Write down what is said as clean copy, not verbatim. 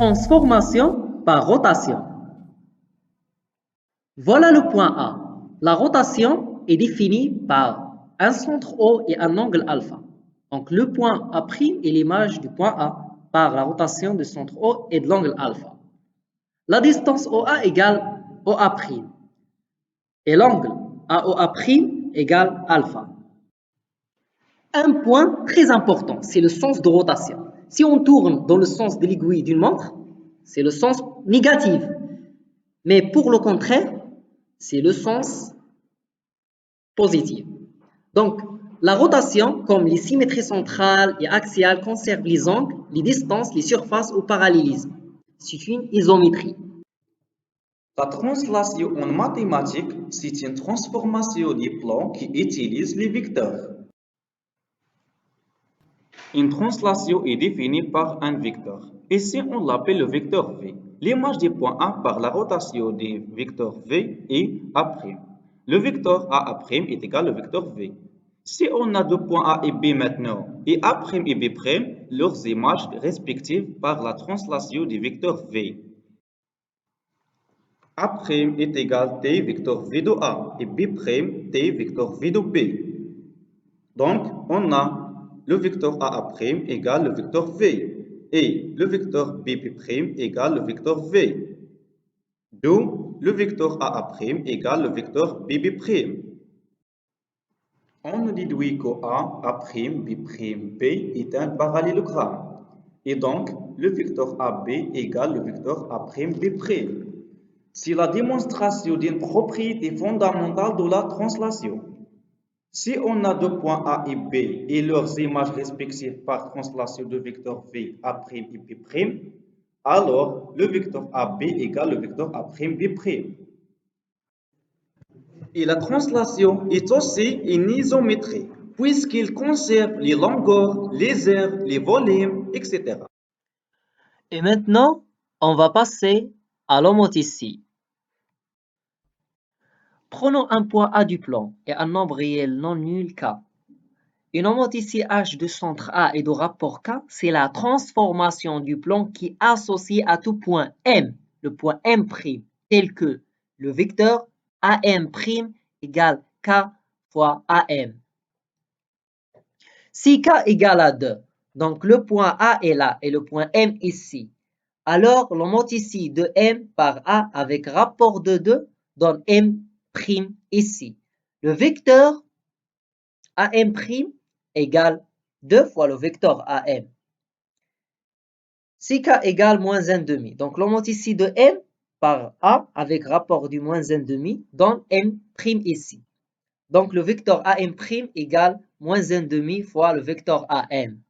Transformation par rotation. Voilà le point A. La rotation est définie par un centre O et un angle alpha. Donc le point A' est l'image du point A par la rotation du centre O et de l'angle alpha. La distance OA égale OA'. Et l'angle AOA' égale alpha. Un point très important, c'est le sens de rotation. Si on tourne dans le sens de l'aiguille d'une montre, c'est le sens négatif. Mais pour le contraire, c'est le sens positif. Donc, la rotation, comme les symétries centrales et axiales, conserve les angles, les distances, les surfaces au parallélisme. C'est une isométrie. La translation en mathématiques, c'est une transformation des plans qui utilise les vecteurs. Une translation est définie par un vecteur. Ici, on l'appelle le vecteur V. L'image du point A par la rotation du vecteur V est A'. Le vecteur A' est égal au vecteur V. Si on a deux points A et B maintenant, et A' et B', leurs images respectives par la translation du vecteur V. A' est égal T vecteur V de A et B' T vecteur V de B. Donc, on a le vecteur A' égale le vecteur V et le vecteur B' égale le vecteur V. D'où le vecteur A' égale le vecteur B'. On déduit que A', B', B est un parallélogramme. Et donc, le vecteur AB égale le vecteur A', B'. C'est la démonstration d'une propriété fondamentale de la translation. Si on a deux points A et B et leurs images respectives par translation de vecteur V, A' et B', alors le vecteur AB égale le vecteur A', B'. Et la translation est aussi une isométrie, puisqu'il conserve les longueurs, les aires, les volumes, etc. Et maintenant, on va passer à l'homothétie. Prenons un point A du plan et un nombre réel non nul K. Une homothétie H de centre A et de rapport K, c'est la transformation du plan qui est associé à tout point M, le point M', tel que le vecteur AM' égale K fois AM. Si K égale à 2, donc le point A est là et le point M ici, alors l'homothétie de M par A avec rapport de 2 donne M' ici. Le vecteur AM' égale 2 fois le vecteur AM. Si K égale moins 1,5, donc l'homothétie de M par A avec rapport du moins 1,5 donne M' ici. Donc le vecteur AM' égale moins 1,5 fois le vecteur AM.